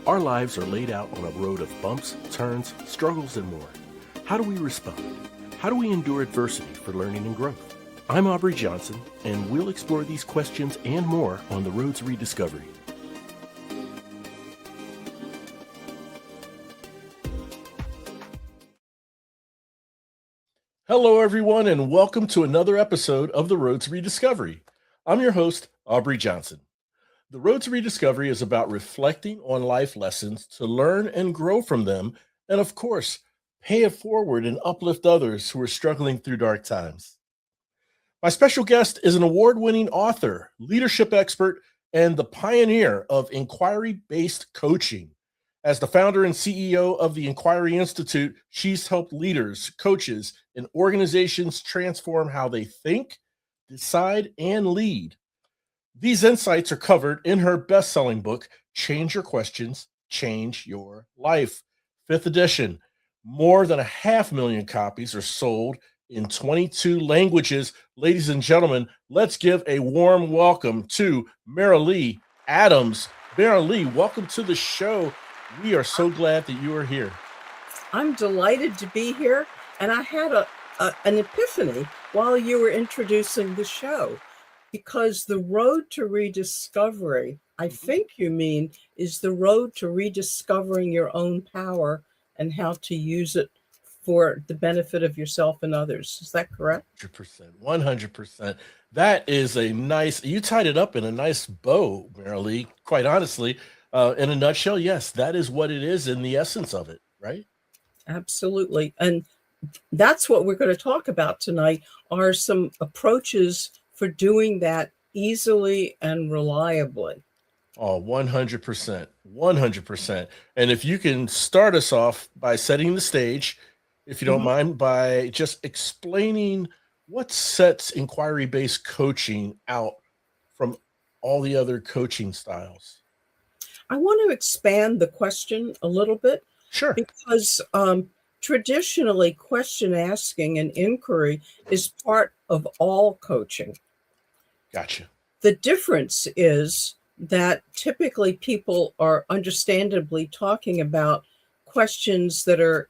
Our lives are laid out on a road of bumps, turns, struggles, and more. How do we respond? How do we endure adversity for learning and growth? I'm Aubrey Johnson, and we'll explore these questions and more on the road to rediscovery. Hello, everyone, and welcome to another episode of The Road to Rediscovery. I'm your host, Aubrey Johnson. The Road to Rediscovery is about reflecting on life lessons to learn and grow from them, and of course, pay it forward and uplift others who are struggling through dark times. My special guest is an award-winning author, leadership expert, and the pioneer of inquiry-based coaching. As the founder and CEO of the Inquiry Institute, she's helped leaders, coaches, and organizations transform how they think, decide, and lead. These insights are covered in her best-selling book, Change Your Questions, Change Your Life, 5th edition. More than 500,000 copies are sold in 22 languages. Ladies and gentlemen, let's give a warm welcome to Marilee Adams. Marilee, welcome to the show. We are so glad that you are here. I'm delighted to be here, and I had an epiphany while you were introducing the show, because the road to rediscovery, I think you mean, is the road to rediscovering your own power and how to use it for the benefit of yourself and others. Is that correct? 100%. That is a nice, you tied it up in a nice bow, Marilee, quite honestly. In a nutshell, yes, that is what it is in the essence of it, right? Absolutely. And that's what we're going to talk about tonight, are some approaches for doing that easily and reliably. Oh, 100%. 100%. And if you can start us off by setting the stage, if you don't mind, by just explaining what sets inquiry-based coaching out from all the other coaching styles. I want to expand the question a little bit. Sure. Because traditionally, question asking and inquiry is part of all coaching. Gotcha. The difference is that typically people are understandably talking about questions that are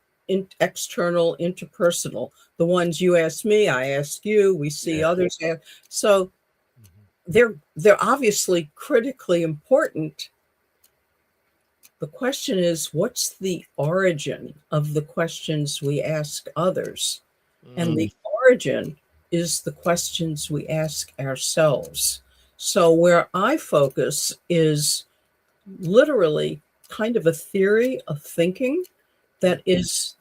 external, interpersonal. The ones you ask me, I ask you, we see others ask. So they're obviously critically important. The question is, what's the origin of the questions we ask others? And the origin is the questions we ask ourselves. So where I focus is literally kind of a theory of thinking that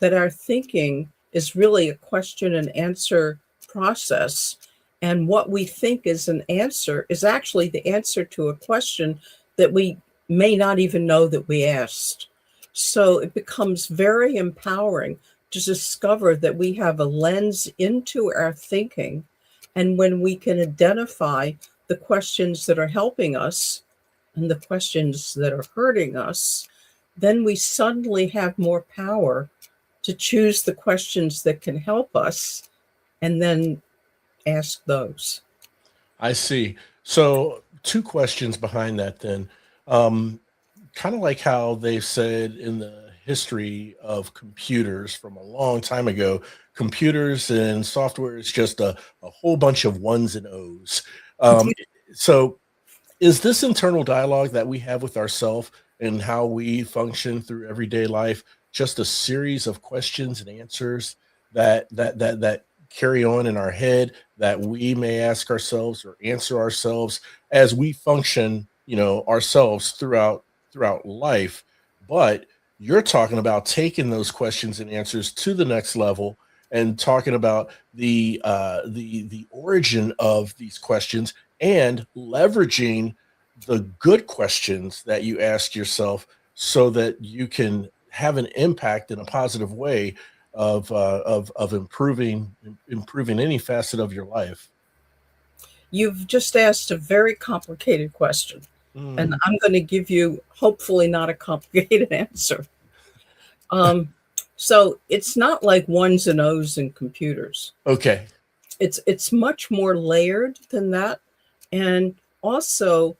our thinking is really a question and answer process. And what we think is an answer is actually the answer to a question that we may not even know that we asked. So it becomes very empowering to discover that we have a lens into our thinking. And when we can identify the questions that are helping us and the questions that are hurting us, then we suddenly have more power to choose the questions that can help us and then ask those. I see. So 2 questions behind that then. Kind of like how they've said in the history of computers from a long time ago, computers and software is just a whole bunch of ones and O's. So is this internal dialogue that we have with ourselves and how we function through everyday life just a series of questions and answers that carry on in our head that we may ask ourselves or answer ourselves as we function, ourselves throughout life? But you're talking about taking those questions and answers to the next level and talking about the origin of these questions and leveraging the good questions that you ask yourself so that you can have an impact in a positive way of improving any facet of your life. You've just asked a very complicated question. And I'm going to give you, hopefully not a complicated answer. So it's not like ones and O's in computers. Okay. It's much more layered than that. And also,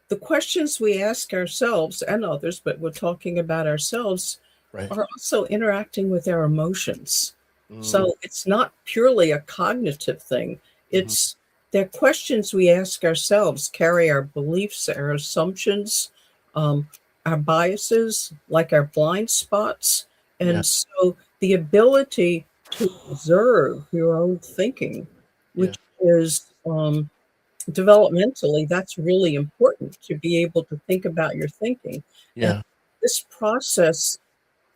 the questions we ask ourselves and others, but we're talking about ourselves, Right. are also interacting with our emotions. Mm, So it's not purely a cognitive thing. mhm. It's they're questions we ask ourselves, carry our beliefs, our assumptions, um, our biases, like our blind spots. Yeah. And so the ability to observe your own thinking, Yeah. which is developmentally, that's really important to be able to think about your thinking. And Yeah. this process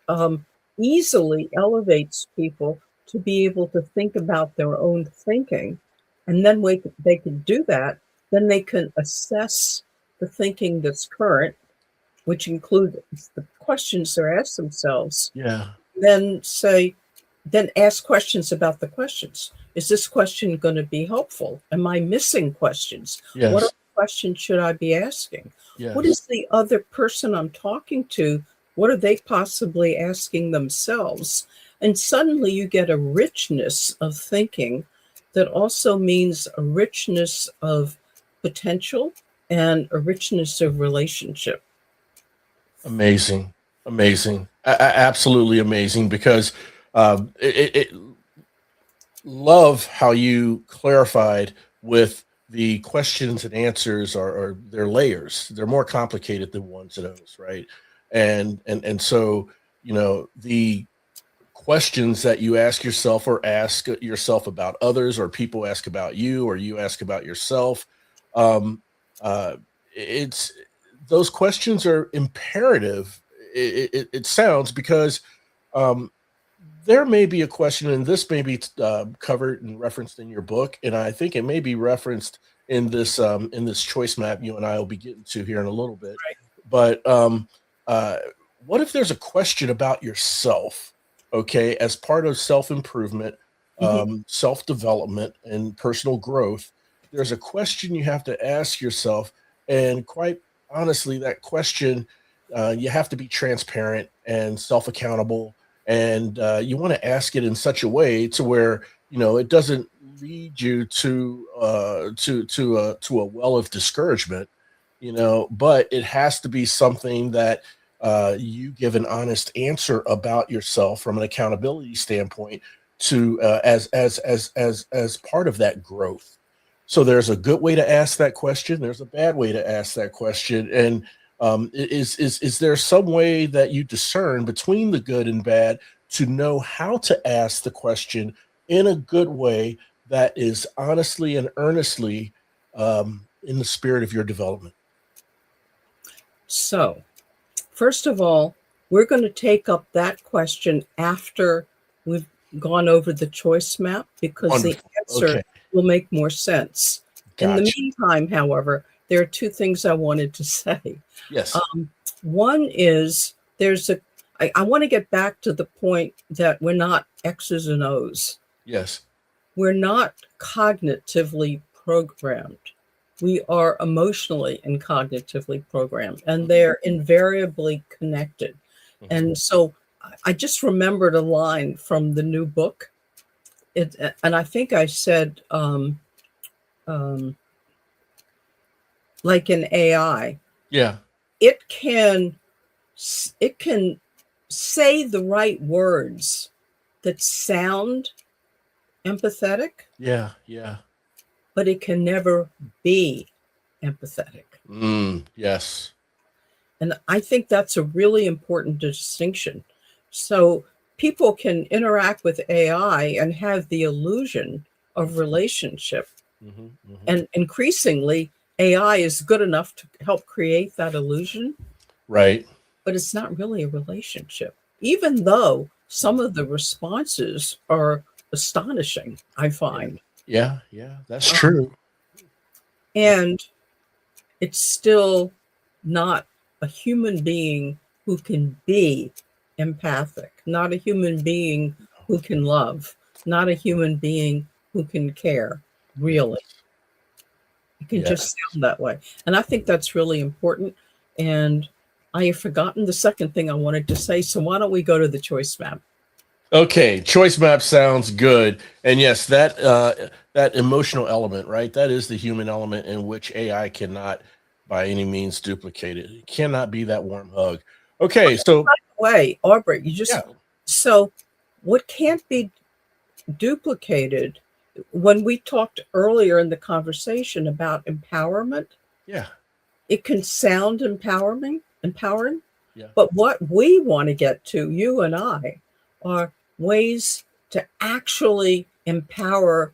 um, easily elevates people to be able to think about their own thinking. And then they can do that, then they can assess the thinking that's current, which includes the questions they're asked themselves, Yeah. then say, then ask questions about the questions. Is this question going to be helpful? Am I missing questions? What Yes. other questions should I be asking? What Yes. is the other person I'm talking to? What are they possibly asking themselves? And suddenly you get a richness of thinking that also means a richness of potential and a richness of relationship. Amazing. Amazing. Absolutely amazing because love how you clarified with the questions and answers are they're layers. They're more complicated than ones and O's, right? And so, the questions that you ask yourself or ask yourself about others or people ask about you or you ask about yourself, um uh it's those questions are imperative. It sounds because um there may be a question, and this may be covered and referenced in your book, and I think it may be referenced in this choice map you and I will be getting to here in a little bit. But uh, what if there's a question about yourself? Okay, as part of self improvement, Mhm. self development, and personal growth, there's a question you have to ask yourself, and quite honestly, that question you have to be transparent and self accountable, and you want to ask it in such a way to where it doesn't lead you to a well of discouragement, but it has to be something that you give an honest answer about yourself from an accountability standpoint to as part of that growth. So there's a good way to ask that question, there's a bad way to ask that question, and is there some way that you discern between the good and bad to know how to ask the question in a good way that is honestly and earnestly in the spirit of your development? So, first of all, we're going to take up that question after we've gone over the choice map because the Wonderful. answer Okay. will make more sense. In the Gotcha. meantime, however, there are two things I wanted to say. Yes. Um, One is I want to get back to the point that we're not X's and O's. Yes. We're not cognitively programmed. We are emotionally and cognitively programmed, and Mhm, they're invariably connected. mhm. And so I just remembered a line from the new book. And I think I said, um, like an AI, Yeah. it can it can say the right words that sound empathetic, Yeah. Yeah. but it can never be empathetic. Yes. And I think that's a really important distinction. So people can interact with AI and have the illusion of relationship. Hmm, hmm. And increasingly, AI is good enough to help create that illusion, Right. but it's not really a relationship, even though some of the responses are astonishing, I Yeah. find. Yeah. Yeah. That's Um, true. and it's still not a human being who can be empathic, not a human being who can love, not a human being who can care, Yeah. really. It can Yeah. just sound that way. And I think that's really important. And I have forgotten the second thing I wanted to say. So why don't we go to the choice map? Okay, choice map sounds good. And yes, that emotional element, right? That is the human element in which AI cannot by any means duplicated. It cannot be that warm hug. Okay, so Way, Aubrey, yeah, so what can't be duplicated, when we talked earlier in the conversation about empowerment, yeah, it can sound empowering, yeah. but what we want to get to, you and I, are ways to actually empower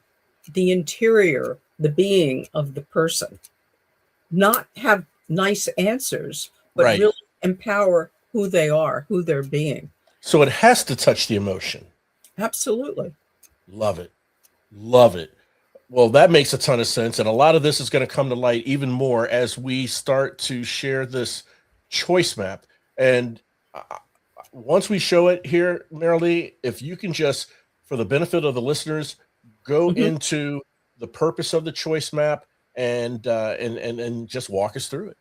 the interior, the being of the person, not have nice answers, but Right. really empower who they are, who they're being. So it has to touch the emotion. Absolutely. Love it. Love it. Well, that makes a ton of sense. And a lot of this is going to come to light even more as we start to share this choice map. And once we show it here, Marilee, if you can just, for the benefit of the listeners, go Mhm. into the purpose of the choice map and just walk us through it.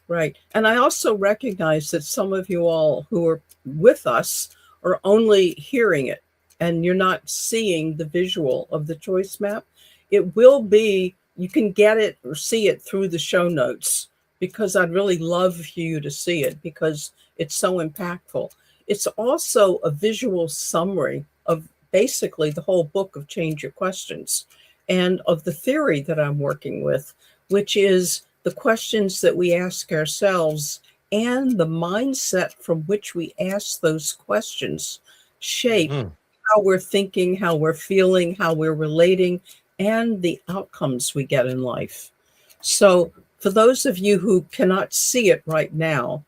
Right. And I also recognize that some of you all who are with us are only hearing it and you're not seeing the visual of the choice map. It will be, you can get it or see it through the show notes, because I'd really love for you to see it because it's so impactful. It's also a visual summary of basically the whole book of Change Your Questions and of the theory that I'm working with, which is the questions that we ask ourselves and the mindset from which we ask those questions shape Mhm. how we're thinking, how we're feeling, how we're relating, and the outcomes we get in life. So, for those of you who cannot see it right now,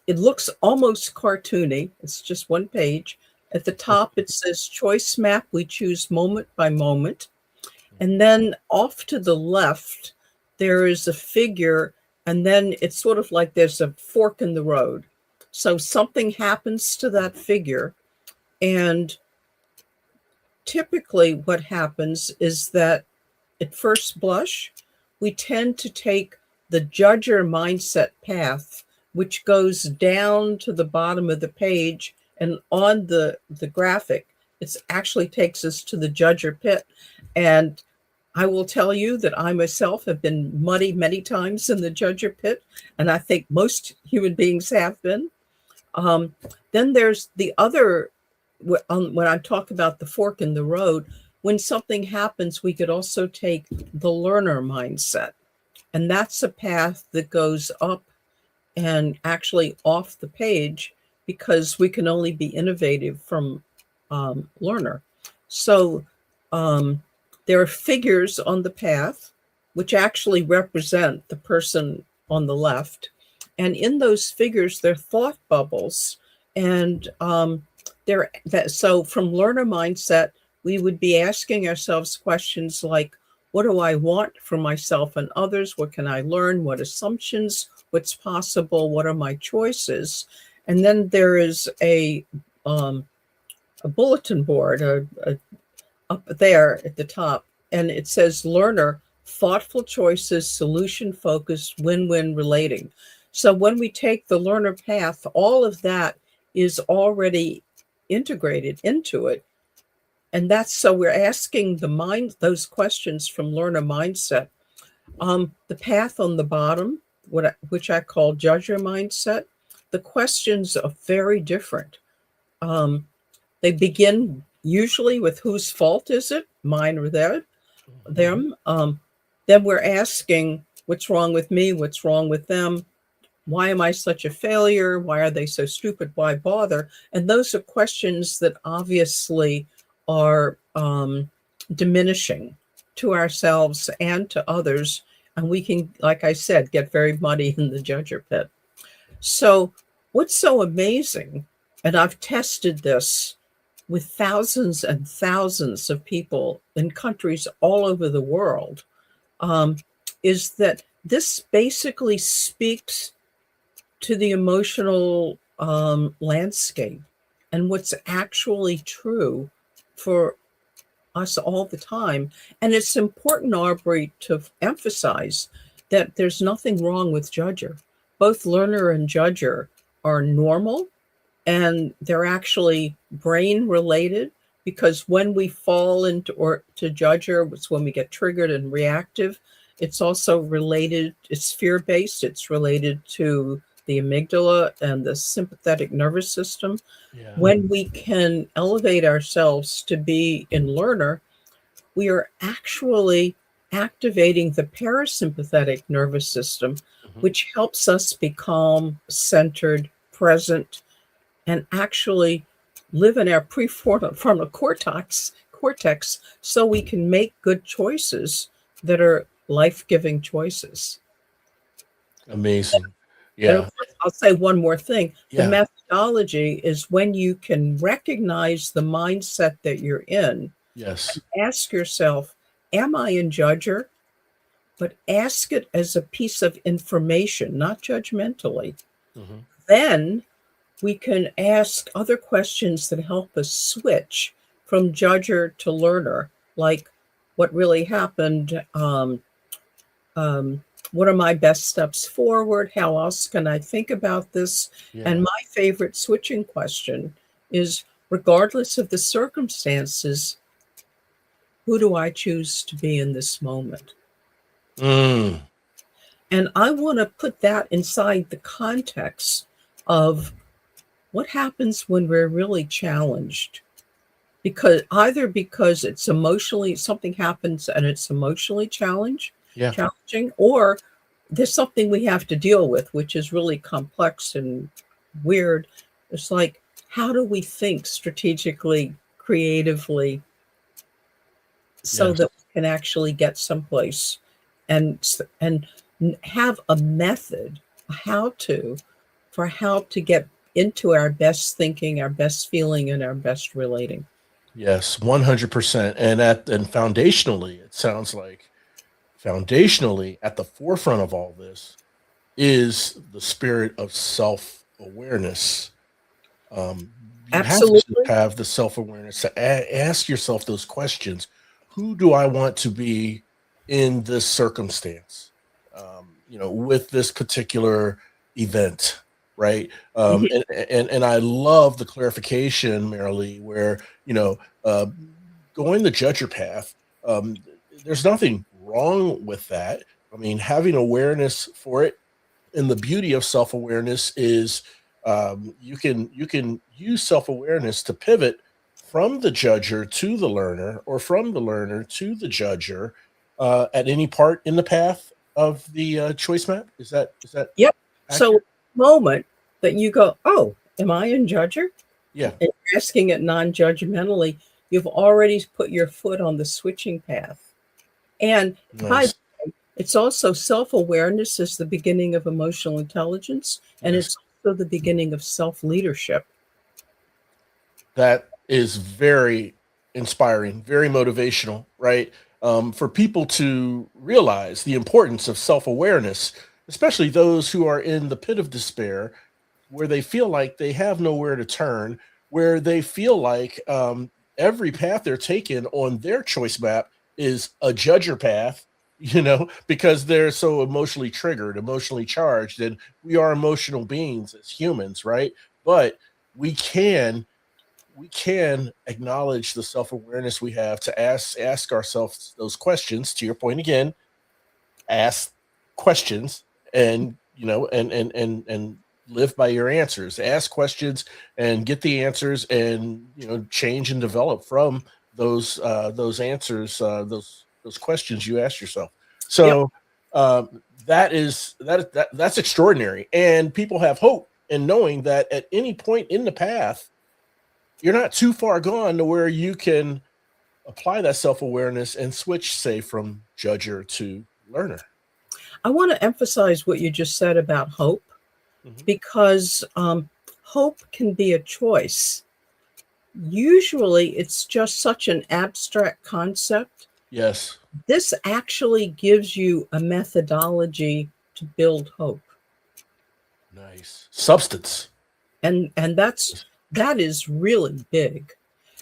it looks almost cartoony. It's just one page. At the top, it says choice map. We choose moment by moment. And then off to the left, there is a figure, and then it's sort of like there's a fork in the road. So something happens to that figure, and typically what happens is that at first blush, we tend to take the judger mindset path, which goes down to the bottom of the page, and on the graphic, it actually takes us to the judger pit. And I will tell you that I myself have been muddy many times in the judger pit, and I think most human beings have been. Um, then there's the other, when I talk about the fork in the road, when something happens, we could also take the learner mindset. And that's a path that goes up and actually off the page, because we can only be innovative from learner. So there are figures on the path which actually represent the person on the left. And in those figures, they're thought bubbles. And so from learner mindset, we would be asking ourselves questions like, what do I want for myself and others? What can I learn? What assumptions? What's possible? What are my choices? And then there is a bulletin board up there at the top, and it says learner, thoughtful choices, solution focused, win-win relating. So when we take the learner path, all of that is already integrated into it. And that's, so we're asking those questions from learner mindset. The path on the bottom, which I call judger mindset, the questions are very different. They begin usually with whose fault is it, mine or them? Then we're asking, what's wrong with me? What's wrong with them? Why am I such a failure? Why are they so stupid? Why bother? And those are questions that obviously are diminishing to ourselves and to others. And we can, like I said, get very muddy in the judger pit. So what's so amazing, and I've tested this with thousands and thousands of people in countries all over the world, is that this basically speaks to the emotional landscape and what's actually true for us all the time. And it's important, Aubrey, to emphasize that there's nothing wrong with judger. Both learner and judger are normal, and they're actually brain related, because when we fall into or to judger, it's when we get triggered and reactive. It's also related, it's fear-based, it's related to the amygdala and the sympathetic nervous system. Yeah. When we can elevate ourselves to be in learner, we are actually activating the parasympathetic nervous system, Mhm. which helps us be calm, centered, present, and actually live in our prefrontal cortex so we can make good choices that are life-giving choices. Amazing. And of Yeah. course, I'll say one more thing. The Yeah. methodology is when you can recognize the mindset that you're in, Yes. ask yourself, am I in judger? But ask it as a piece of information, not judgmentally. Mhm. Then we can ask other questions that help us switch from judger to learner, like what really happened, um, what are my best steps forward, how else can I think about this? And Yeah. my favorite switching question is, regardless of the circumstances, who do I choose to be in this moment? Mm. And I want to put that inside the context of what happens when we're really challenged, because either because it's emotionally, something happens and it's emotionally Yeah. challenging, or there's something we have to deal with which is really complex and weird. It's like, how do we think strategically, creatively, so Yes. that we can actually get someplace, and have a method, a how to, for how to get into our best thinking, our best feeling, and our best relating. Yes. 100%. And foundationally, it sounds like foundationally at the forefront of all this is the spirit of self-awareness. Um, you have to Absolutely. have the self-awareness to ask yourself those questions. Who do I want to be in this circumstance? With this particular event, right? Mhm. And I love the clarification, Marilee, where uh, going the judger path. There's nothing wrong with that. I mean, having awareness for it, and the beauty of self-awareness is you can use self-awareness to pivot from the judger to the learner, or from the learner to the judger, at any part in the path of the choice map. Is that Yep. So, accurate? moment that you go, oh, am I in judger? Yeah. And asking it non-judgmentally, you've already put your foot on the switching path. And by Nice. it's also self-awareness is the beginning of emotional intelligence, and Yes. it's also the beginning of self-leadership. That is very inspiring, very motivational, right? For people to realize the importance of self awareness, especially those who are in the pit of despair, where they feel like they have nowhere to turn, where they feel like every path they're taking on their choice map is a judger path, because they're so emotionally triggered, emotionally charged, and we are emotional beings as humans, right? But we can we can acknowledge the self-awareness we have to ask ourselves those questions, to your point again. Ask questions, and and live by your answers. Ask questions and get the answers, and change and develop from those answers, those questions you ask yourself. Yep. So that's extraordinary, and people have hope in knowing that at any point in the path you're not too far gone to where you can apply that self-awareness and switch, say, from judger to learner. I want to emphasize what you just said about hope, Mhm. because hope can be a choice. Usually, it's just such an abstract concept. Yes. This actually gives you a methodology to build hope. Nice. Substance. And that is really big.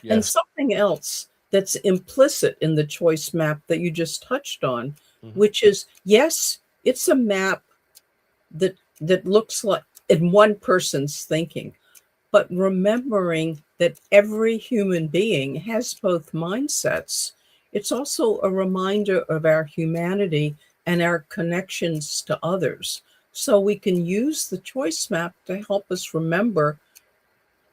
And Yes. something else that's implicit in the choice map that you just touched on, Mhm. which is, yes, it's a map that looks like in one person's thinking, but remembering that every human being has both mindsets. It's also a reminder of our humanity, and our connections to others. So we can use the choice map to help us remember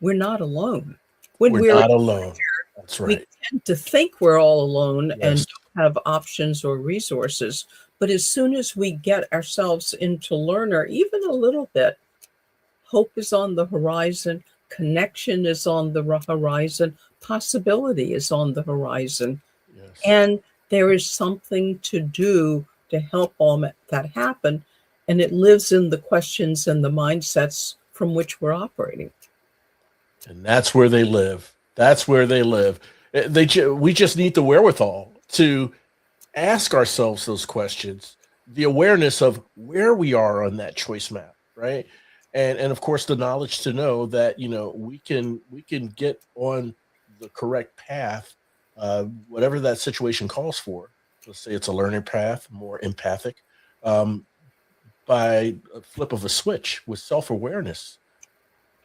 we're not alone. When We're we're not alone. That's we right. tend to think we're all alone and Yes. don't have options or resources. But as soon as we get ourselves into learner, even a little bit, hope is on the horizon, connection is on the horizon, possibility is on the horizon. Yes. And there is something to do to help all that happen. And it lives in the questions and the mindsets from which we're operating. And that's where they live. That's where they live. We just need the wherewithal to ask ourselves those questions, the awareness of where we are on that choice map, right? And of course the knowledge to know that, we can get on the correct path, whatever that situation calls for. Let's say it's a learning path, more empathic, um, by a flip of a switch with self-awareness.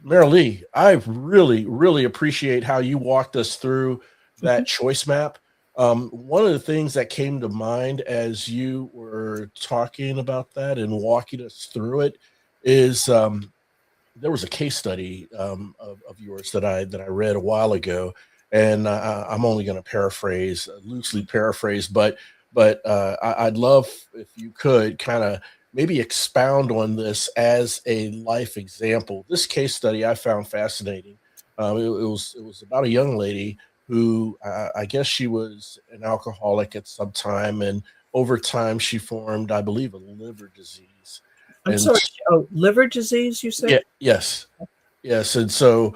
Marilee, I really, really appreciate how you walked us through that choice map. One of the things that came to mind as you were talking about that and walking us through it is, there was a case study, of yours that I read a while ago, and I'm only going to paraphrase, loosely paraphrase, I'd love if you could kind of maybe expound on this as a life example. This case study I found fascinating. It was about a young lady who, I guess she was an alcoholic at some time, and over time she formed, I believe, a liver disease. I'm And sorry. Oh, liver disease, you yeah, said? yes. Yes, and so,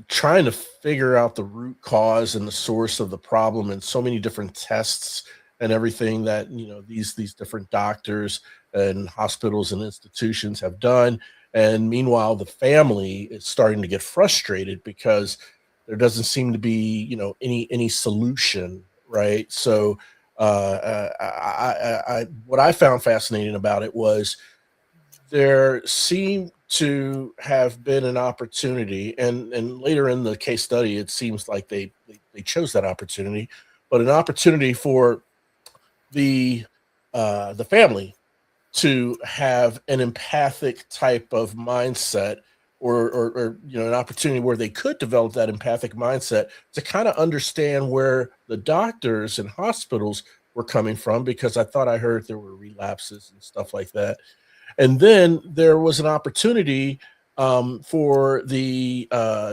trying to figure out the root cause and the source of the problem, and so many different tests and everything that, these different doctors and hospitals and institutions have done. And meanwhile, the family is starting to get frustrated because there doesn't seem to be, any solution, right? So, what I found fascinating about it was there seemed to have been an opportunity, and later in the case study it seems like they chose that opportunity, but an opportunity for the family to have an empathic type of mindset, or an opportunity where they could develop that empathic mindset to kind of understand where the doctors and hospitals were coming from, because I thought I heard there were relapses and stuff like that. And then there was an opportunity, for the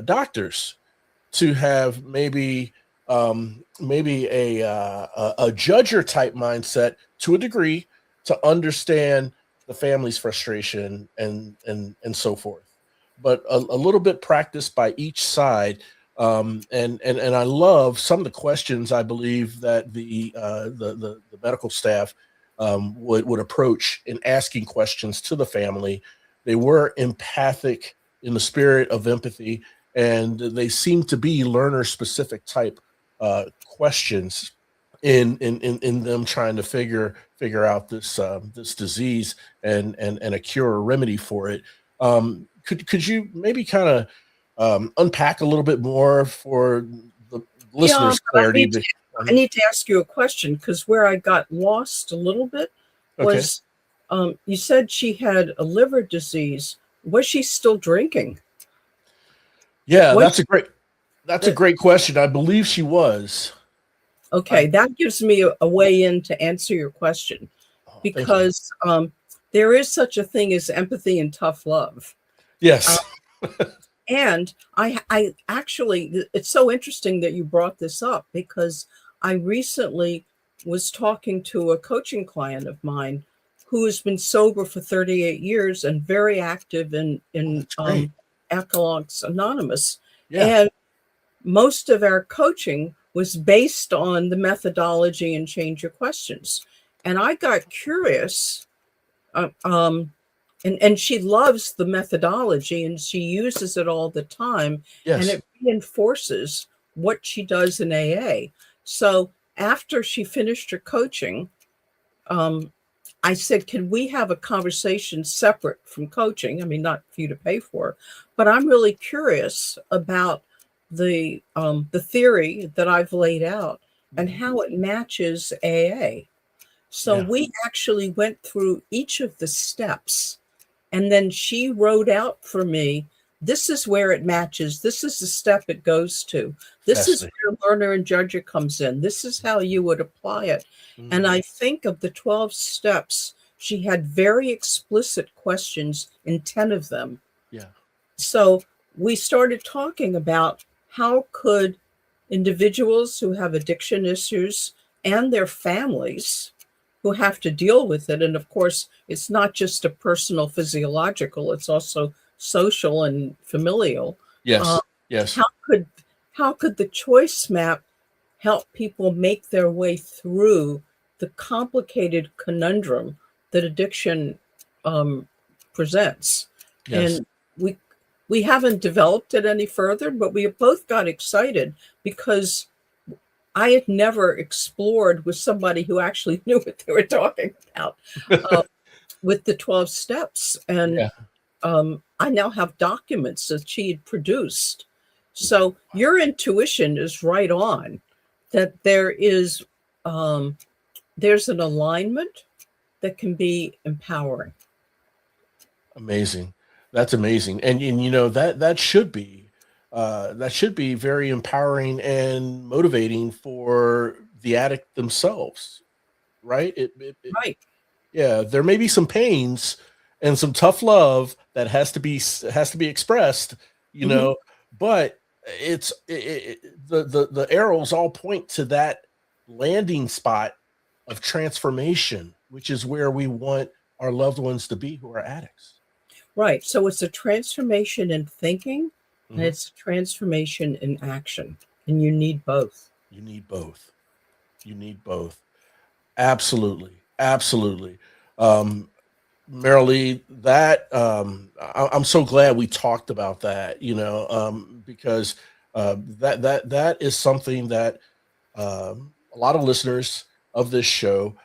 doctors to have maybe a judger type mindset to a degree, to understand the family's frustration and so forth. But a little bit practiced by each side. And I love some of the questions I believe that the medical staff, would approach in asking questions to the family. They were empathic in the spirit of empathy, and they seem to be learner specific type questions in them trying to figure out this disease, and a cure or remedy for it. Could you maybe kind of, unpack a little bit more for the Yeah, listeners' but clarity? I need to ask you a question, because where I got lost a little bit Okay. was, you said she had a liver disease. Was she still drinking? Yeah, Was that's a that great question. I believe she was. I okay? That gives me a way in to answer your question, Oh, thank you. because there is such a thing as empathy and tough love. Uh, Yes. and I actually, it's so interesting that you brought this up, because I recently was talking to a coaching client of mine who has been sober for 38 years and very active Oh, in that's great. Alcoholics Anonymous. Yeah. And most of our coaching was based on the methodology and change your questions. And I got curious, uh, um, and she loves the methodology and she uses it all the time, and Yes. it reinforces what she does in AA. So after she finished her coaching, um, I said, can we have a conversation separate from coaching? I mean, not for you to pay for, but I'm really curious about the theory that I've laid out and Mhm. how it matches AA. So Yeah. we actually went through each of the steps, and then she wrote out for me, this is where it matches. This is the step it goes to. This is Fascinating. where learner and judger comes in. This is how you would apply it. And Mhm. I think of the 12 steps, she had very explicit questions in 10 of them. Yeah. So we started talking about how could individuals who have addiction issues and their families who have to deal with it, and of course it's not just a personal physiological, it's also social and familial, uh, Yes. Yes. how could the choice map help people make their way through the complicated conundrum that addiction um, presents? Yes. And we we haven't developed it any further, but we both got excited because I had never explored with somebody who actually knew what they were talking about, uh, with the 12 steps. And Yeah. I now have documents that she had produced. So your intuition is right on, that um, there's an alignment that can be empowering. Amazing. That's amazing. And you know that should be very empowering and motivating for the addict themselves, right? Right. Yeah, there may be some pains and some tough love that has to be expressed, you Hmm. know, but the arrows all point to that landing spot of transformation, which is where we want our loved ones to be who are addicts. Right. So it's a transformation in thinking and Mhm. it's a transformation in action. And you need both. You need both. You need both. Absolutely. Absolutely. Um, Marilee, I'm so glad we talked about that, because that is something that a lot of listeners of this show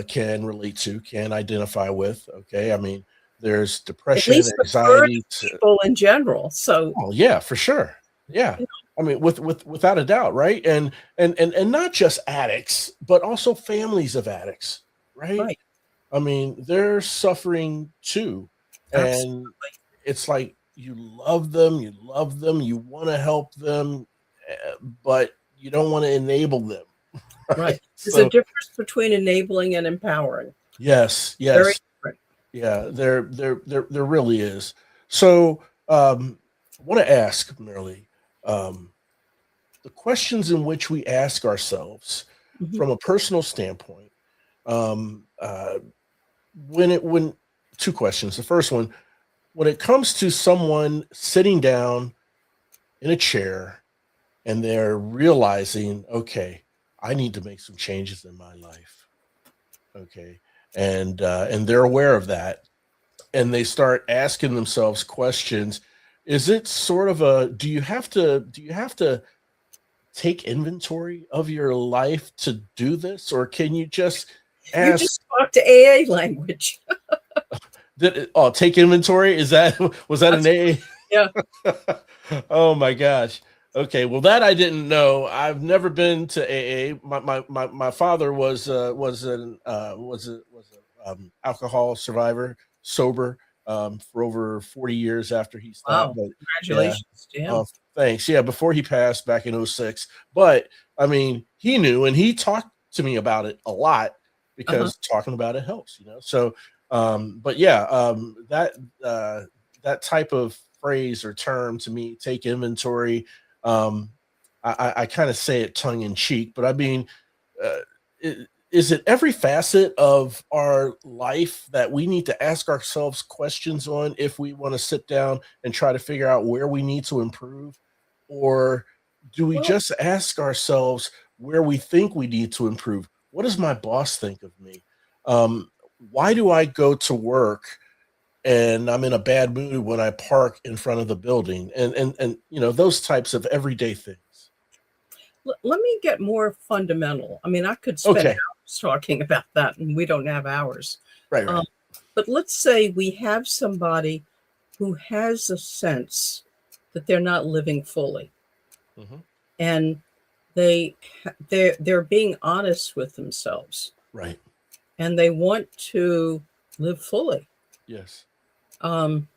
can relate to, can identify with. Okay, I mean, there's At depression, least the anxiety. burden people in general. So, Oh yeah, for sure. Yeah. I mean, without a doubt, right? And not just addicts, but also families of addicts, right? right. I mean, they're suffering too. And Absolutely. it's like you love them, you want to help them, but you don't want to enable them, Right. right? There's a So, difference between enabling and empowering. yes, Very yes. different. Yeah, there really is. So, I want to ask, Marilee, um, the questions in which we ask ourselves Mhm. from a personal standpoint, um, uh, when two questions. The first one, when it comes to someone sitting down in a chair and they're realizing, okay, I need to make some changes in my life. Okay. And they're aware of that and they start asking themselves questions. Is it sort of a do you have to take inventory of your life to do this, or can you just You ask? just talked to AA language. Take inventory? Is that was that an That's A? yeah. Oh my gosh. Okay, well that I didn't know. I've never been to AA. My father was a alcohol survivor, sober for over 40 years after he stopped. Wow. But yeah, Congratulations to oh him. thanks. Yeah, before he passed back in '06. But I mean, he knew and he talked to me about it a lot Uh-huh. because talking about it helps, you know. So but yeah, uh, that type of phrase or term to me, take inventory. Um, I kind of say it tongue in cheek, but I mean, uh, is it every facet of our life that we need to ask ourselves questions on if we want to sit down and try to figure out where we need to improve? Or do we Well, just ask ourselves where we think we need to improve? What does my boss think of me? Um, why do I go to work and I'm in a bad mood when I park in front of the building? And you know, those types of everyday things. let me get more fundamental. I mean, I could spend Okay. hours talking about that, and we don't have hours. Right, Um, right. but let's say we have somebody who has a sense that they're not living fully, Hmm. and they're being honest with themselves. Right. and they want to live fully, Yes. um,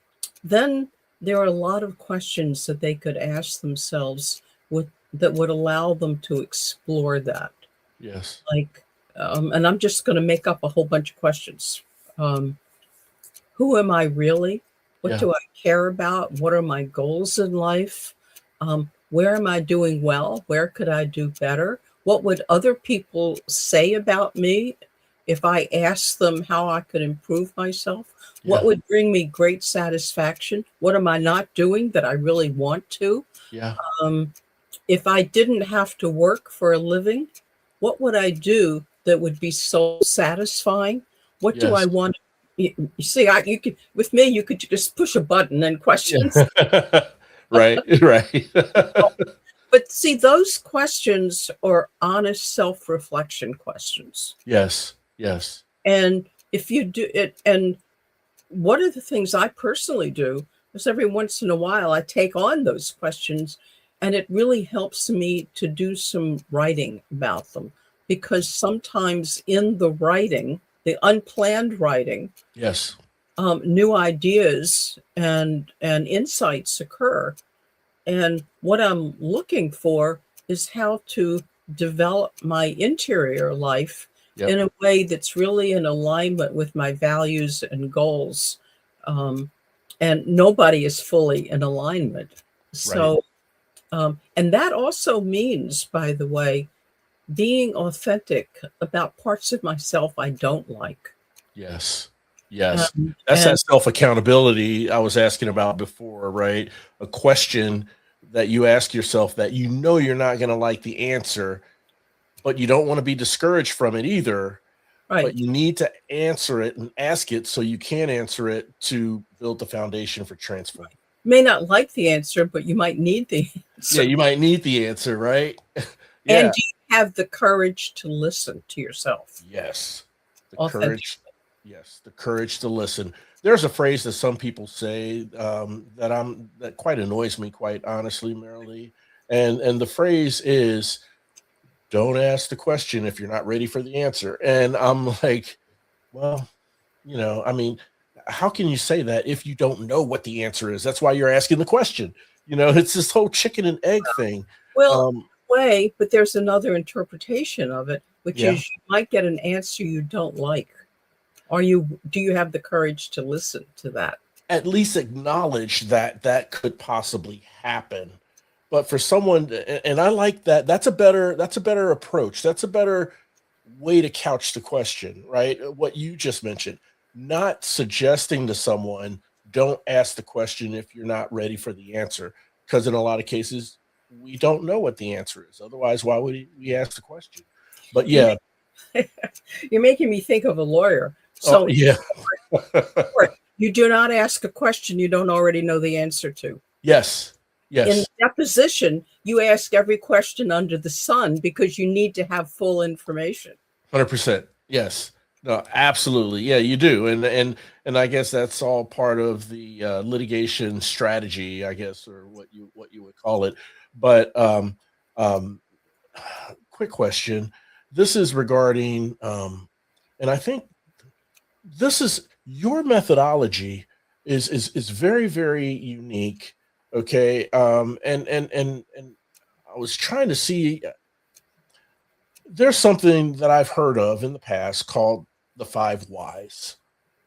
then there are a lot of questions that they could ask themselves that would allow them to explore that. Yes. Like, and I'm just going to make up a whole bunch of questions. Um, who am I really? What Yeah. do I care about? What are my goals in life? Where am I doing well? Where could I do better? What would other people say about me if I asked them how I could improve myself? What Yeah. would bring me great satisfaction? What am I not doing that I really want to? Yeah. Um, if I didn't have to work for a living, what would I do that would be so satisfying? What do I Yes. want? You see, you could with me, you could just push a button and questions. Yeah. Right. Right. But see, those questions are honest self-reflection questions. Yes. Yes. And if you do it, and one of the things I personally do is every once in a while I take on those questions, and it really helps me to do some writing about them, because sometimes in the writing, the unplanned writing, Yes. new ideas and insights occur. And what I'm looking for is how to develop my interior life Yep. in a way that's really in alignment with my values and goals. Um, and nobody is fully in alignment. Right. So, and that also means, by the way, being authentic about parts of myself I don't like. Yes. Yes. Um, That's and that self-accountability I was asking about before, right? A question that you ask yourself that you know you're not going to like the answer, but you don't want to be discouraged from it either. But right, you need to answer it and ask it so you can answer it to build the foundation for transform. may not like the answer, but you might need the Yeah, answer. you might need the answer, right? And Yeah. do you have the courage to listen to yourself Yes. The authentically? courage. Yes, the courage to listen. There's a phrase that some people say that quite annoys me, quite honestly, Marilee. And the phrase is, "Don't ask the question if you're not ready for the answer." And I'm like, well, I mean, how can you say that if you don't know what the answer is? That's why you're asking the question. It's this whole chicken and egg thing. Well, Um, way, but there's another interpretation of it, which yeah, is you might get an answer you don't like. Do you have the courage to listen to that? at least acknowledge that that could possibly happen. But for someone, and I like that. That's a better approach. That's a better way to couch the question, right? What you just mentioned, not suggesting to someone, don't ask the question if you're not ready for the answer, because in a lot of cases, we don't know what the answer is. Otherwise, why would we ask the question? But You yeah, make, you're making me think of a lawyer. oh So yeah, you do not ask a question you don't already know the answer to. yes, In yes, deposition, you ask every question under the sun because you need to have full information. 100%. Yes. No, absolutely. Yeah, you do. And I guess that's all part of the litigation strategy, I guess, or what you would call it. But um quick question. This is regarding and I think this is your methodology is very, very unique. Okay. And I was trying to see, there's something that I've heard of in the past called the five whys.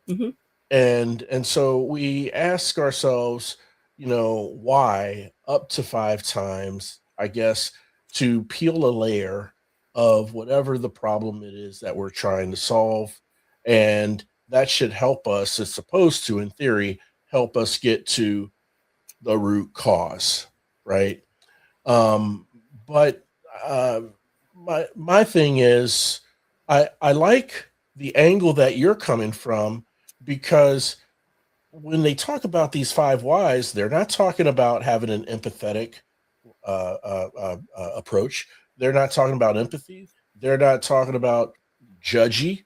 Hmm. And so we ask ourselves, why up to five times, I guess, to peel a layer of whatever the problem it is that we're trying to solve. And that should help us, it's supposed to, in theory, help us get to the root cause, right? Um, but my thing is, I like the angle that you're coming from, because when they talk about these five whys, they're not talking about having an empathetic approach. They're not talking about empathy. They're not talking about judgy.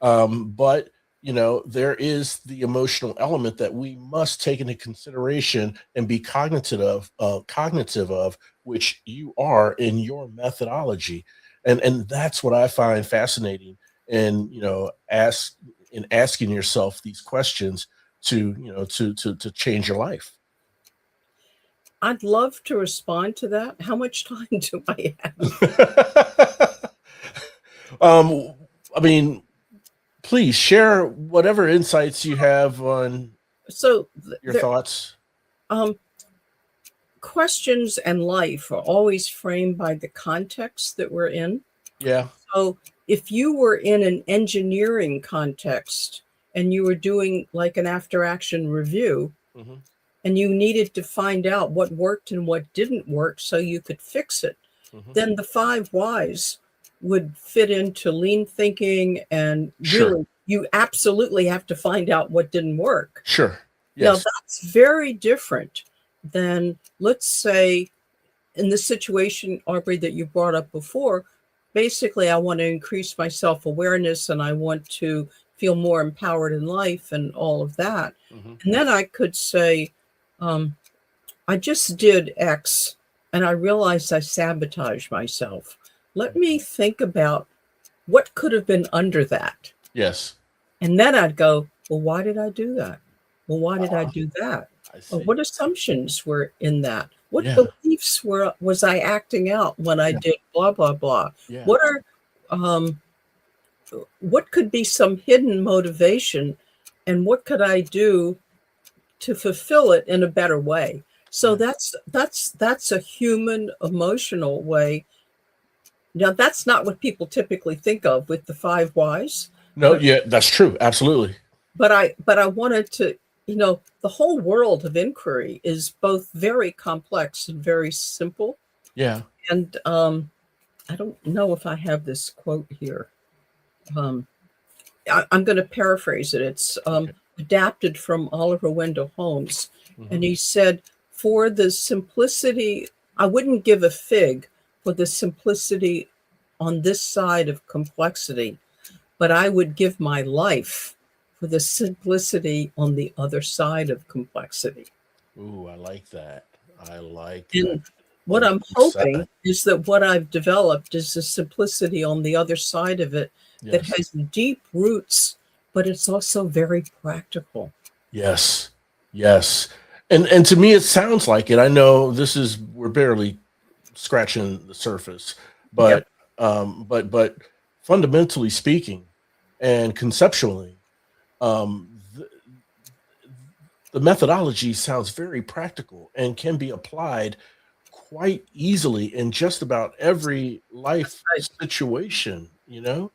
But there is the emotional element that we must take into consideration and be cognitive of, which you are in your methodology, and that's what I find fascinating. and asking yourself these questions to to change your life? I'd love to respond to that. How much time do I have? um, I mean, please share whatever insights you have on So your thoughts. um, questions and life are always framed by the context that we're in. Yeah. So if you were in an engineering context and you were doing like an after action review Hmm. and you needed to find out what worked and what didn't work so you could fix it, Hmm. then the 5 whys would fit into lean thinking. And Sure. really, you absolutely have to find out what didn't work. Sure. Now, Yes. that's very different than, let's say, in the situation, Aubrey, that you brought up before. Basically, I want to increase my self awareness and I want to feel more empowered in life and all of that. Hmm. And then I could say, um, I just did X and I realized I sabotaged myself. Let me think about what could have been under that. Yes. And then I'd go, well, why did I do that? Well, why did I Ah, do that? I Well, see. what assumptions were in that? What Yeah. beliefs was I acting out when I Yeah. did blah blah blah? Yeah. What are um, what could be some hidden motivation, and what could I do to fulfill it in a better way? So Yeah. that's a human emotional way. Now that's not what people typically think of with the 5 whys, No, but yeah, that's true. Absolutely. I wanted to, the whole world of inquiry is both very complex and very simple. Yeah. And I don't know if I have this quote here. Um, I'm going to paraphrase it. It's Okay. adapted from Oliver Wendell Holmes. Hmm. And he said, for the simplicity, I wouldn't give a fig for the simplicity on this side of complexity, but I would give my life for the simplicity on the other side of complexity. Ooh, I like that. I like that. And what Well I'm said. hoping is that what I've developed is the simplicity on the other side of it that Yes. has deep roots, but it's also very practical. Yes. Yes. And to me it sounds like it. I know we're barely scratching the surface, Yep. but fundamentally speaking and conceptually, um the, the methodology sounds very practical and can be applied quite easily in just about every life Right. situation. Yeah,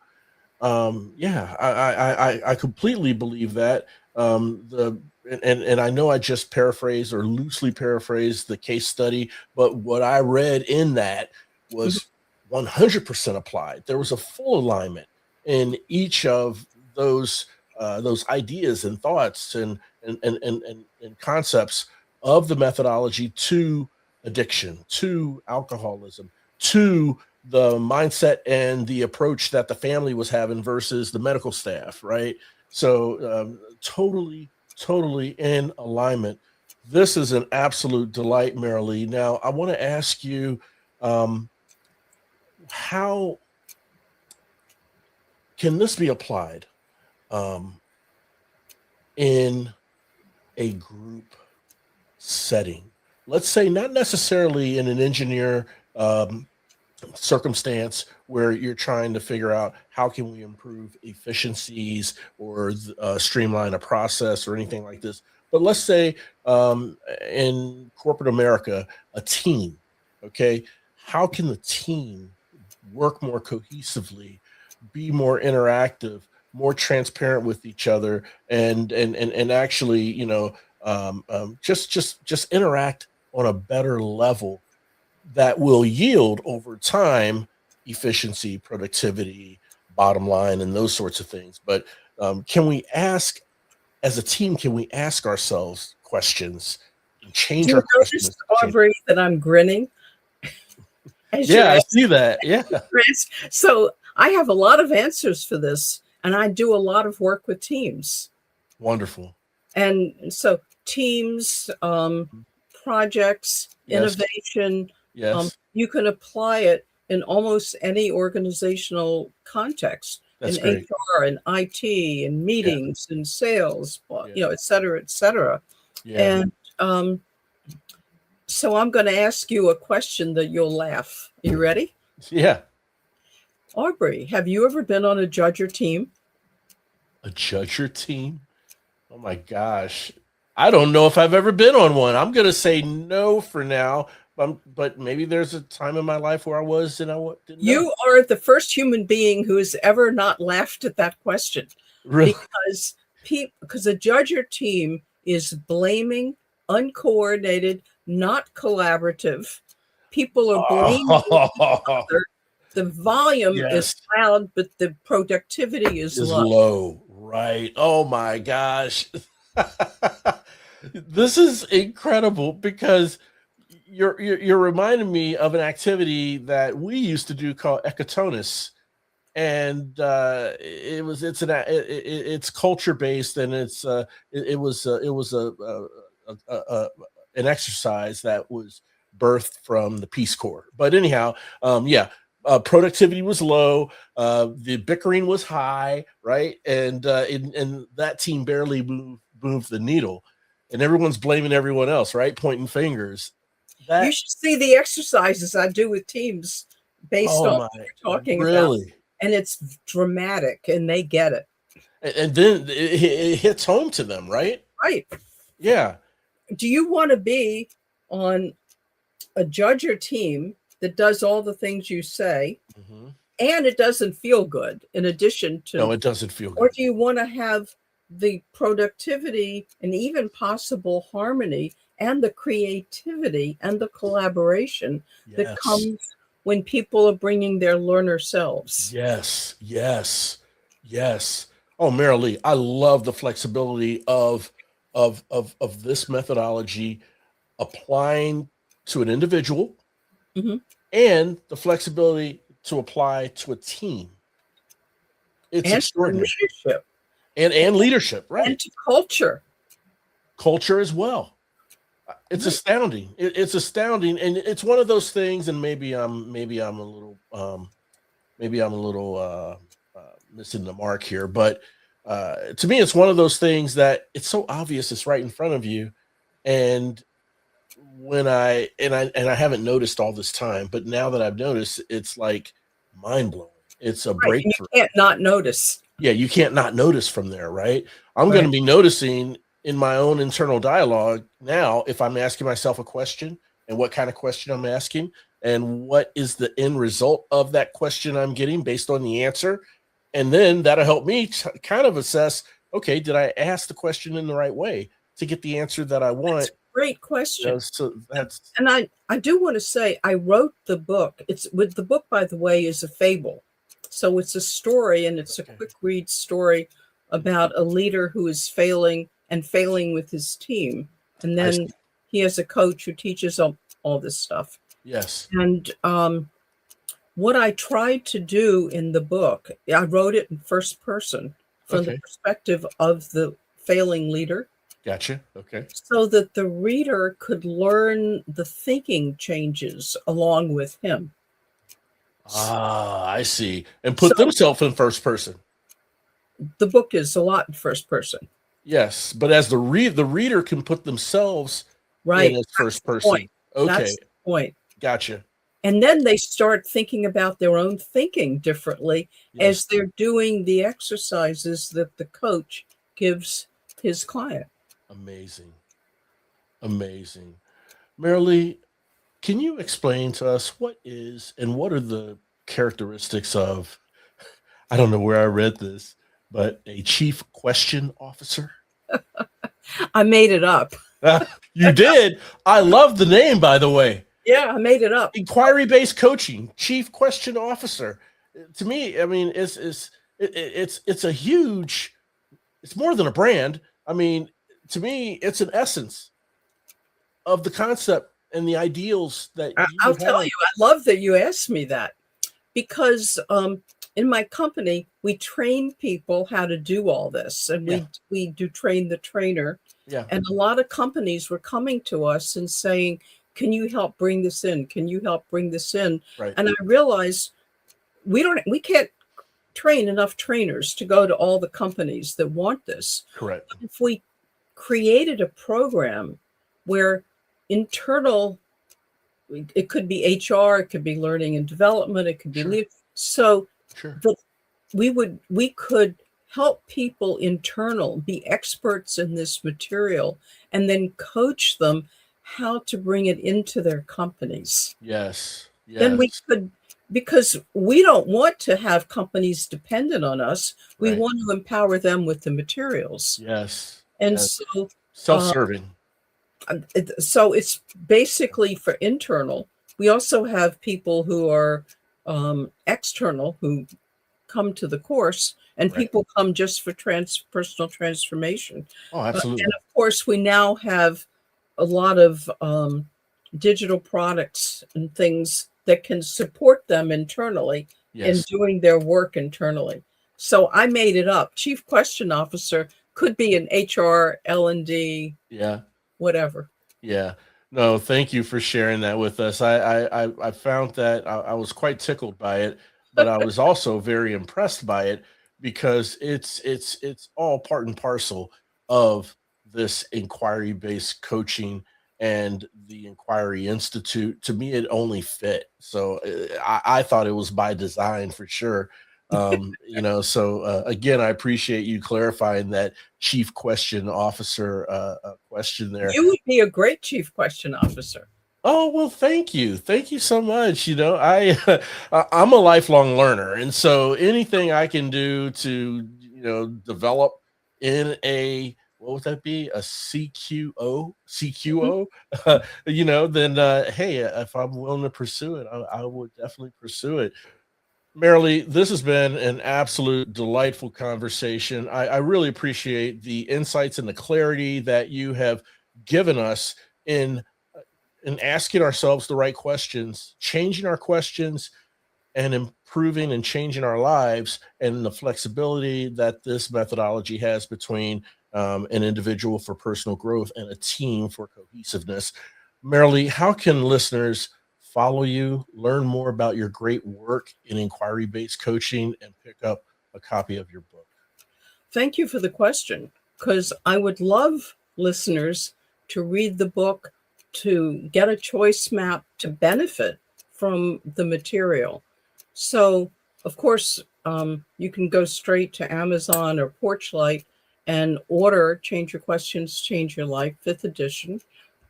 I completely believe that. The and I know I just paraphrased or loosely paraphrased the case study, but what I read in that Mhm. was 100% applied. There was a full alignment in each of those ideas and thoughts and concepts of the methodology to addiction, to alcoholism, to the mindset and the approach that the family was having versus the medical staff, right? So totally in alignment. This is an absolute delight, Marilee. Now, I want to ask you, um, how can this be applied um, in a group setting? Let's say not necessarily in an engineer circumstance where you're trying to figure out how can we improve efficiencies or streamline a process or anything like this, but let's say in corporate America, a team. Okay, how can the team work more cohesively, be more interactive, more transparent with each other, and actually just interact on a better level that will yield over time efficiency, productivity, bottom line, and those sorts of things. But can we ask, as a team, can we ask ourselves questions and Do change you our notice, questions? To change. Aubrey, that I'm grinning as you're Yeah, I see asking? that. Yeah, So I have a lot of answers for this, and I do a lot of work with teams. wonderful. And so teams, projects, Yes, innovation, yes. you can apply it in almost any organizational context. That's in great. HR and IT and Yeah. meetings and sales, Yeah. et cetera, et cetera. Yeah. And so I'm going to ask you a question that you'll laugh. You ready? Yeah. Aubrey, have you ever been on a judger team? A judger team? Oh my gosh. I don't know if I've ever been on one. I'm going to say no for now. But maybe there's a time in my life where I was and didn't know. You are the first human being who has ever not laughed at that question. Really? Because a judger team is blaming, uncoordinated, not collaborative. People are blaming each Oh, other. The volume is yes. loud, but the productivity is Is low. low. Right. Oh my gosh. This is incredible because you're reminding me of an activity that we used to do called ecotonus, and it's culture based, and it was an exercise that was birthed from the Peace Corps. But anyhow, yeah, productivity was low, the bickering was high, right, and that team barely moved the needle, and everyone's blaming everyone else, right, pointing fingers. You That should see the exercises I do with teams based oh on my, what you're talking about. really. And it's dramatic and they get it. And then it hits home to them, right? Right. Yeah. Do you want to be on a judger team that does all the things you say Hmm. and it doesn't feel good in addition No, to, it doesn't feel or good. do you want to have the productivity and even possible harmony and the creativity and the collaboration that Yes. comes when people are bringing their learner selves? Yes. Yes. Yes. Oh, Marilee, I love the flexibility of this methodology applying to an individual Mhm. and the flexibility to apply to a team. It's And for extraordinary. leadership And leadership, and right? to culture. Culture as well. It's Right. astounding. It's astounding, and it's one of those things. And maybe I'm a little missing the mark here, but to me, it's one of those things that it's so obvious. It's right in front of you, and I haven't noticed all this time, but now that I've noticed, it's like mind blowing. It's a Right. And breakthrough. you can't not notice. Yeah, you can't not notice from there, right? I'm going to Right. be noticing in my own internal dialogue now if I'm asking myself a question and what kind of question I'm asking and what is the end result of that question I'm getting based on the answer. And then that'll help me kind of assess, okay, did I ask the question in the right way to get the answer that I That's want? a great question. So that's And I do want to say I wrote the book. It's with the book, by the way, is a fable. So it's a story and it's a okay. quick read story about a leader who is failing and failing with his team. And I then see. he has a coach who teaches him all this stuff. Yes. And what I tried to do in the book, I wrote it in first person from the Okay. perspective of the failing leader Gotcha. Okay. so that the reader could learn the thinking changes along with him. Ah, I see. And So put themselves in first person. the book is a lot in first person, Yes, but as the reader can put themselves in right? as That's first the point. person. Okay, That's the point. gotcha. And then they start thinking about their own thinking differently Yes, as they're doing the exercises that the coach gives his client. amazing, amazing. Marilee, can you explain to us what is and what are the characteristics of? I don't know where I read this, but a chief question officer. I made it up. You did. I love the name, by the way. Yeah, I made it up. Inquiry-based coaching, chief question officer. To me, I mean, it's a huge. It's more than a brand. I mean, to me, it's an essence of the concept and the ideals that you I'll tell have. you, I love that you asked me that because in my company, we train people how to do all this, and Yeah, we do train the trainer. yeah, And a lot of companies were coming to us and saying, "Can you help bring this in? Can you help bring this in?" right. And I realized we can't train enough trainers to go to all the companies that want this. Correct. If we created a program where internal, it could be HR, it could be learning and development, it could be Sure. so Sure. that we could help people internal be experts in this material and then coach them how to bring it into their companies. Yes. Then we Yes. could, because we don't want to have companies dependent on us. We Right. want to empower them with the materials. Yes. And Yes. so, Self-serving. so it's basically for internal. We also have people who are external who come to the course, and Right. people come just for personal transformation. Oh, And absolutely. of course, we now have a lot of digital products and things that can support them internally in Yes. doing their work internally. So I made it up. Chief Question Officer could be an HR, L&D, Yeah. whatever. Yeah. No, thank you for sharing that with us. I found that I was quite tickled by it, but I was also very impressed by it because it's all part and parcel of this inquiry-based coaching and the Inquiry Institute. To me, it only fit. So I thought it was by design for sure. So again, I appreciate you clarifying that chief question officer question there. You would be a great Chief Question Officer. Oh, well, thank you. Thank you so much. I'm a lifelong learner, and so anything I can do to, develop in a what would that be? A CQO, Mhm. CQO, then hey, if I'm willing to pursue it, I would definitely pursue it. Marilee, this has been an absolute delightful conversation. I really appreciate the insights and the clarity that you have given us in in asking ourselves the right questions, changing our questions, and improving and changing our lives, and the flexibility that this methodology has between an individual for personal growth and a team for cohesiveness. Marilee, how can listeners follow you, learn more about your great work in inquiry based coaching, and pick up a copy of your book? Thank you for the question, because I would love listeners to read the book, to get a choice map, to benefit from the material. So, of course, you can go straight to Amazon or Porchlight and order Change Your Questions, Change Your Life, 5th edition.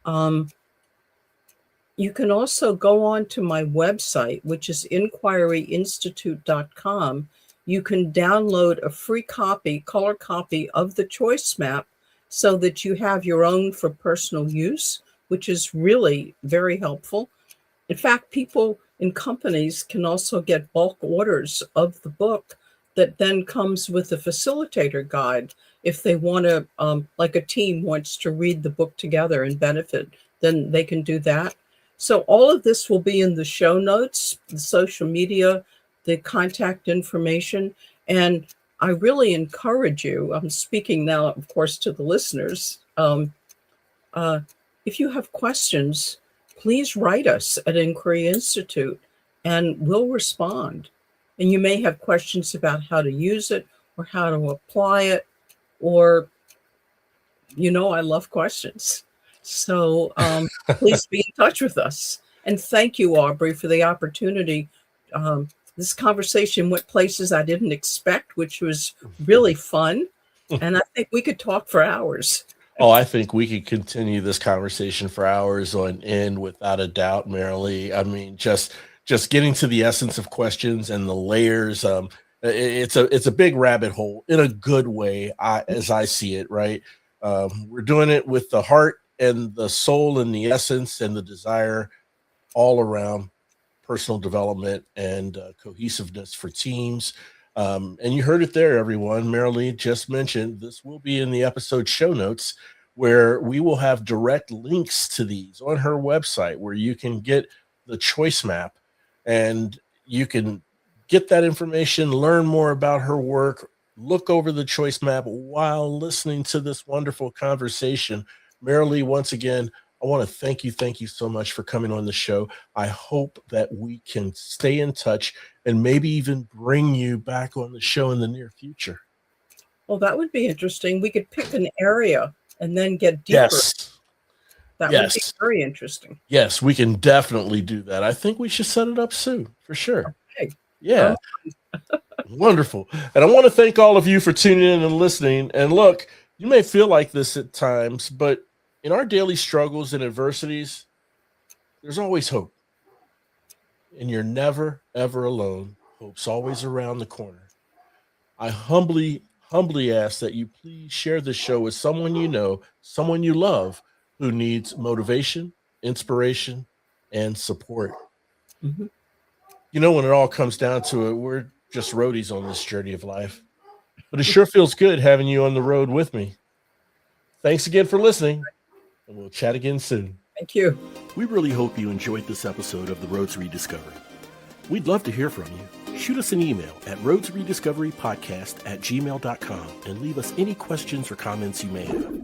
Um, you can also go on to my website, which is inquiryinstitute.com. You can download a free copy, color copy of the choice map so that you have your own for personal use, which is really very helpful. In fact, people in companies can also get bulk orders of the book that then comes with a facilitator guide. If they want to, like a team wants to read the book together and benefit, then they can do that. So all of this will be in the show notes, the social media, the contact information. And I really encourage you, I'm speaking now, of course, to the listeners. Uh, if you have questions, please write us at Inquiry Institute and we'll respond. And you may have questions about how to use it or how to apply it, or, I love questions. So please be in touch with us. And thank you, Aubrey, for the opportunity. This conversation went places I didn't expect, which was really fun. And I think we could talk for hours. Oh, I think we could continue this conversation for hours on end without a doubt, Marilee. I mean, just getting to the essence of questions and the layers. It's a big rabbit hole in a good way, as I see it. Right, we're doing it with the heart and the soul and the essence and the desire all around personal development and cohesiveness for teams. And you heard it there, everyone. Marilee just mentioned this will be in the episode show notes, where we will have direct links to these on her website where you can get the choice map and you can get that information, learn more about her work, look over the choice map while listening to this wonderful conversation. Marilee, once again, I want to thank you so much for coming on the show. I hope that we can stay in touch and maybe even bring you back on the show in the near future. Well, that would be interesting. We could pick an area and then get deeper. Yes. That would be very interesting. Yes, we can definitely do that. I think we should set it up soon for sure. Okay. Yeah. Wonderful. And I want to thank all of you for tuning in and listening. And look, you may feel like this at times, but in our daily struggles and adversities, there's always hope. And you're never, ever alone. Hope's always around the corner. I humbly ask that you please share this show with someone you know, someone you love, who needs motivation, inspiration, and support. Mm-hmm. You know, when it all comes down to it, we're just roadies on this journey of life. But it sure feels good having you on the road with me. Thanks again for listening, and we'll chat again soon. Thank you. We really hope you enjoyed this episode of the Road to Rediscovery. We'd love to hear from you. Shoot us an email at roadsrediscoverypodcast@gmail.com and leave us any questions or comments you may have.